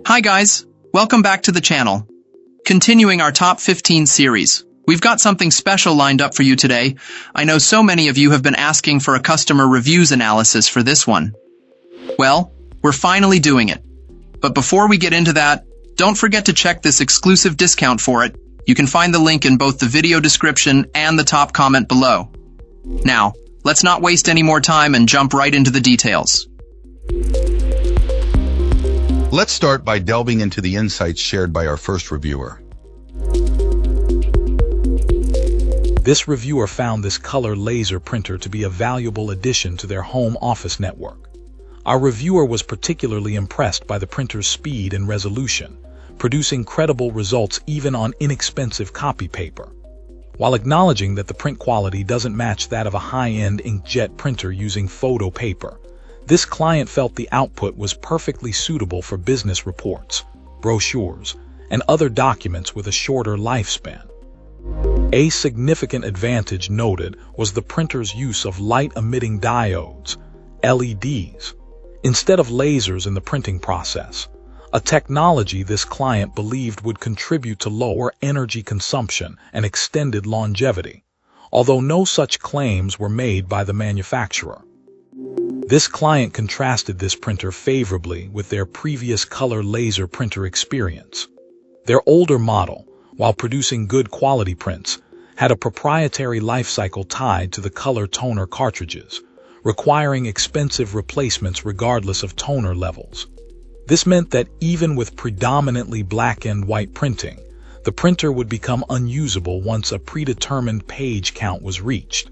Hi guys, welcome back to the channel. Continuing our top 15 series, we've got something special lined up for you today. I know so many of you have been asking for a customer reviews analysis for this one. Well, we're finally doing it. But before we get into that, don't forget to check this exclusive discount for it. You can find the link in both the video description and the top comment below. Now, let's not waste any more time and jump right into the details. Let's start by delving into the insights shared by our first reviewer. This reviewer found this color laser printer to be a valuable addition to their home office network. Our reviewer was particularly impressed by the printer's speed and resolution, producing credible results even on inexpensive copy paper. While acknowledging that the print quality doesn't match that of a high-end inkjet printer using photo paper, this client felt the output was perfectly suitable for business reports, brochures, and other documents with a shorter lifespan. A significant advantage noted was the printer's use of light-emitting diodes, LEDs, instead of lasers in the printing process, a technology this client believed would contribute to lower energy consumption and extended longevity, although no such claims were made by the manufacturer. This client contrasted this printer favorably with their previous color laser printer experience. Their older model, while producing good quality prints, had a proprietary life cycle tied to the color toner cartridges, requiring expensive replacements regardless of toner levels. This meant that even with predominantly black and white printing, the printer would become unusable once a predetermined page count was reached.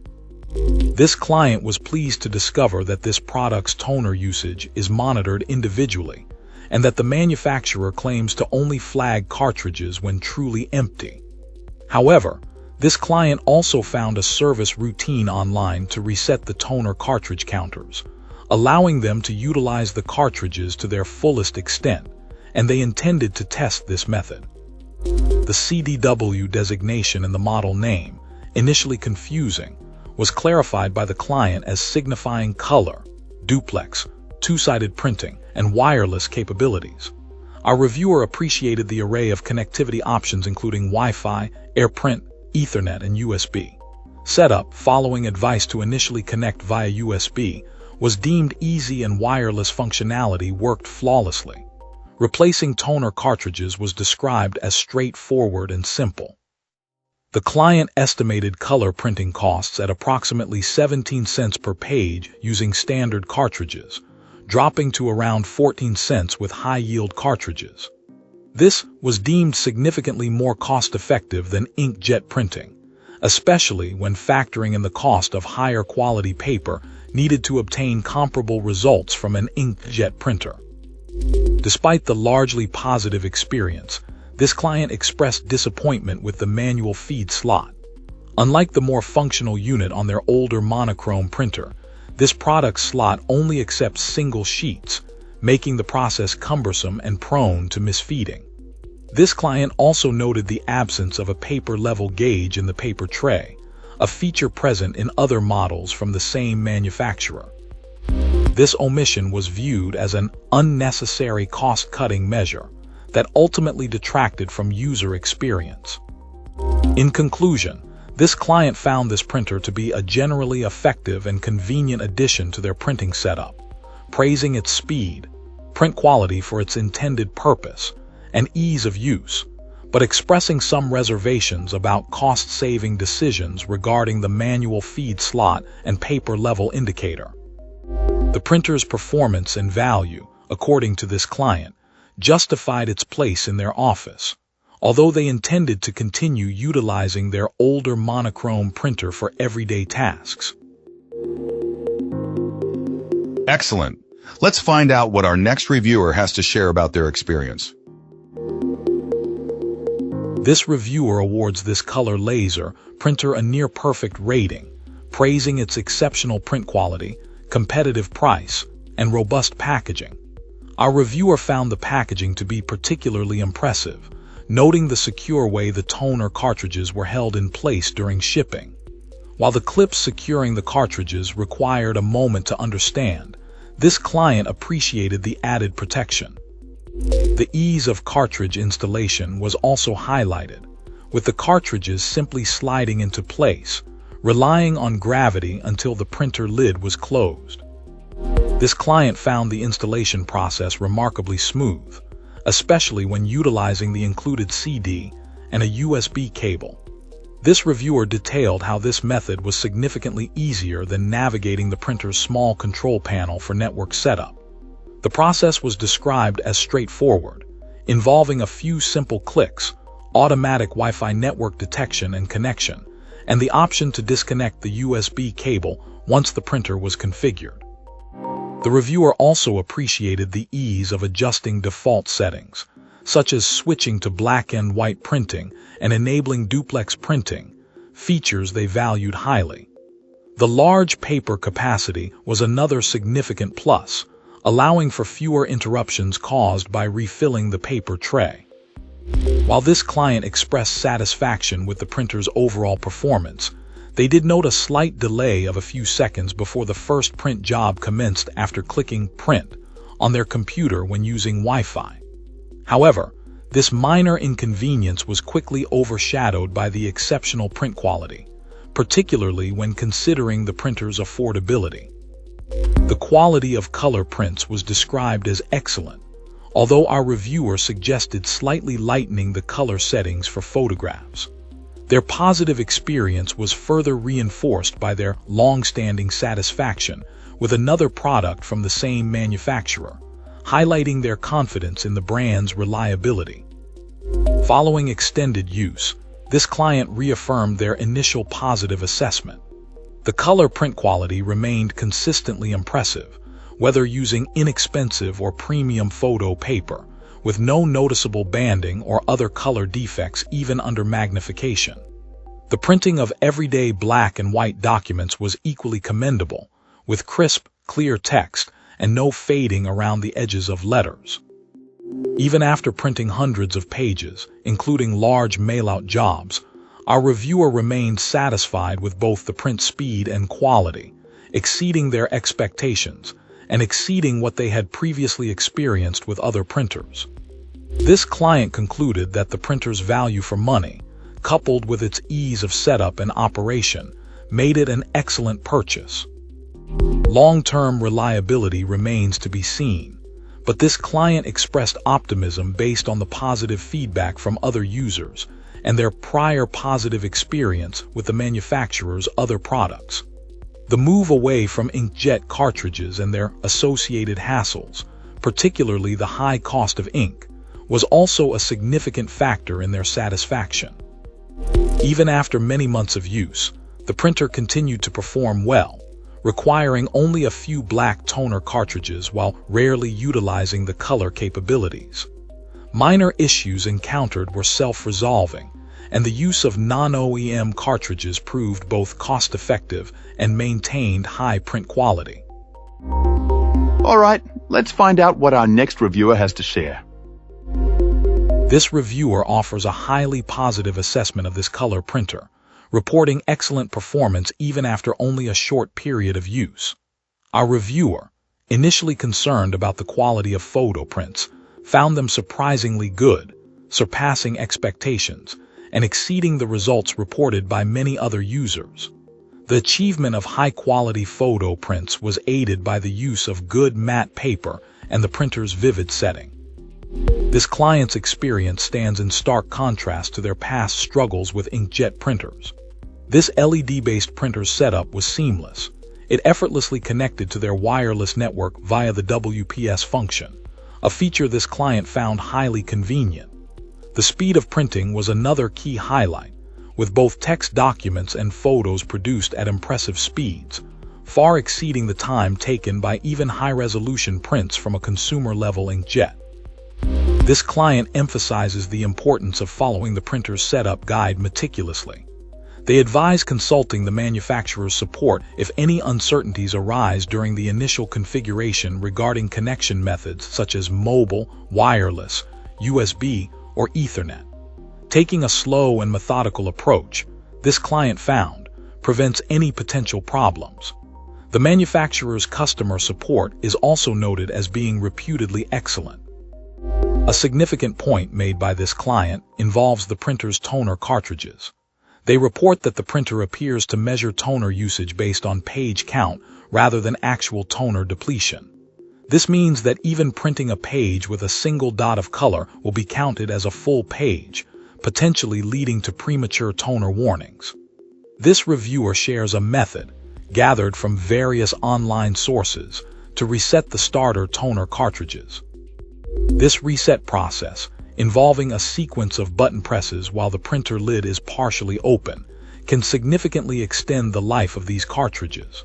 This client was pleased to discover that this product's toner usage is monitored individually, and that the manufacturer claims to only flag cartridges when truly empty. However, this client also found a service routine online to reset the toner cartridge counters, allowing them to utilize the cartridges to their fullest extent, and they intended to test this method. The CDW designation in the model name, initially confusing, was clarified by the client as signifying color, duplex, two-sided printing, and wireless capabilities. Our reviewer appreciated the array of connectivity options including Wi-Fi, AirPrint, Ethernet, and USB. Setup, following advice to initially connect via USB, was deemed easy and wireless functionality worked flawlessly. Replacing toner cartridges was described as straightforward and simple. The client estimated color printing costs at approximately 17 cents per page using standard cartridges, dropping to around 14 cents with high-yield cartridges. This was deemed significantly more cost-effective than inkjet printing, especially when factoring in the cost of higher quality paper needed to obtain comparable results from an inkjet printer. Despite the largely positive experience, this client expressed disappointment with the manual feed slot. Unlike the more functional unit on their older monochrome printer, this product slot only accepts single sheets, making the process cumbersome and prone to misfeeding. This client also noted the absence of a paper level gauge in the paper tray, a feature present in other models from the same manufacturer. This omission was viewed as an unnecessary cost-cutting measure that ultimately detracted from user experience. In conclusion, this client found this printer to be a generally effective and convenient addition to their printing setup, praising its speed, print quality for its intended purpose, and ease of use, but expressing some reservations about cost-saving decisions regarding the manual feed slot and paper level indicator. The printer's performance and value, according to this client, justified its place in their office, although they intended to continue utilizing their older monochrome printer for everyday tasks. Excellent. Let's find out what our next reviewer has to share about their experience. This reviewer awards this color laser printer a near-perfect rating, praising its exceptional print quality, competitive price, and robust packaging. Our reviewer found the packaging to be particularly impressive, noting the secure way the toner cartridges were held in place during shipping. While the clips securing the cartridges required a moment to understand, this client appreciated the added protection. The ease of cartridge installation was also highlighted, with the cartridges simply sliding into place, relying on gravity until the printer lid was closed. This client found the installation process remarkably smooth, especially when utilizing the included CD and a USB cable. This reviewer detailed how this method was significantly easier than navigating the printer's small control panel for network setup. The process was described as straightforward, involving a few simple clicks, automatic Wi-Fi network detection and connection, and the option to disconnect the USB cable once the printer was configured. The reviewer also appreciated the ease of adjusting default settings, such as switching to black and white printing and enabling duplex printing, features they valued highly. The large paper capacity was another significant plus, allowing for fewer interruptions caused by refilling the paper tray. While this client expressed satisfaction with the printer's overall performance, they did note a slight delay of a few seconds before the first print job commenced after clicking Print on their computer when using Wi-Fi. However, this minor inconvenience was quickly overshadowed by the exceptional print quality, particularly when considering the printer's affordability. The quality of color prints was described as excellent, although our reviewer suggested slightly lightening the color settings for photographs. Their positive experience was further reinforced by their long-standing satisfaction with another product from the same manufacturer, highlighting their confidence in the brand's reliability. Following extended use, this client reaffirmed their initial positive assessment. The color print quality remained consistently impressive, whether using inexpensive or premium photo paper, with no noticeable banding or other color defects even under magnification. The printing of everyday black and white documents was equally commendable, with crisp, clear text and no fading around the edges of letters. Even after printing hundreds of pages, including large mail-out jobs, our reviewer remained satisfied with both the print speed and quality, exceeding their expectations and exceeding what they had previously experienced with other printers. This client concluded that the printer's value for money, coupled with its ease of setup and operation, made it an excellent purchase. Long-term reliability remains to be seen, but this client expressed optimism based on the positive feedback from other users and their prior positive experience with the manufacturer's other products. The move away from inkjet cartridges and their associated hassles, particularly the high cost of ink, was also a significant factor in their satisfaction. Even after many months of use, the printer continued to perform well, requiring only a few black toner cartridges while rarely utilizing the color capabilities. Minor issues encountered were self-resolving, and the use of non-OEM cartridges proved both cost-effective and maintained high print quality. All right, let's find out what our next reviewer has to share. This reviewer offers a highly positive assessment of this color printer, reporting excellent performance even after only a short period of use. Our reviewer, initially concerned about the quality of photo prints, found them surprisingly good, surpassing expectations, and exceeding the results reported by many other users. The achievement of high-quality photo prints was aided by the use of good matte paper and the printer's vivid setting. This client's experience stands in stark contrast to their past struggles with inkjet printers. This LED-based printer's setup was seamless. It effortlessly connected to their wireless network via the WPS function, a feature this client found highly convenient. The speed of printing was another key highlight, with both text documents and photos produced at impressive speeds, far exceeding the time taken by even high-resolution prints from a consumer-level inkjet. This client emphasizes the importance of following the printer's setup guide meticulously. They advise consulting the manufacturer's support if any uncertainties arise during the initial configuration regarding connection methods such as mobile, wireless, USB, or Ethernet. Taking a slow and methodical approach, this client found, prevents any potential problems. The manufacturer's customer support is also noted as being reputedly excellent. A significant point made by this client involves the printer's toner cartridges. They report that the printer appears to measure toner usage based on page count rather than actual toner depletion. This means that even printing a page with a single dot of color will be counted as a full page, potentially leading to premature toner warnings. This reviewer shares a method, gathered from various online sources, to reset the starter toner cartridges. This reset process, involving a sequence of button presses while the printer lid is partially open, can significantly extend the life of these cartridges.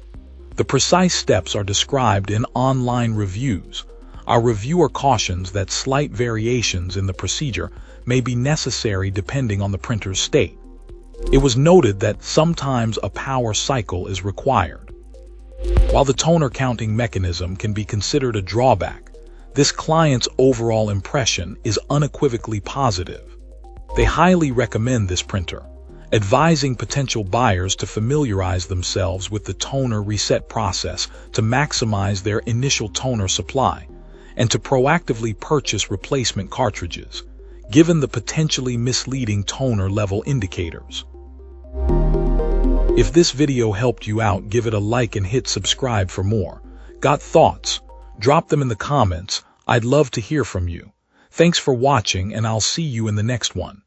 The precise steps are described in online reviews. Our reviewer cautions that slight variations in the procedure may be necessary depending on the printer's state. It was noted that sometimes a power cycle is required. While the toner counting mechanism can be considered a drawback, this client's overall impression is unequivocally positive. They highly recommend this printer, advising potential buyers to familiarize themselves with the toner reset process to maximize their initial toner supply, and to proactively purchase replacement cartridges, given the potentially misleading toner level indicators. If this video helped you out, give it a like and hit subscribe for more. Got thoughts? Drop them in the comments. I'd love to hear from you. Thanks for watching, and I'll see you in the next one.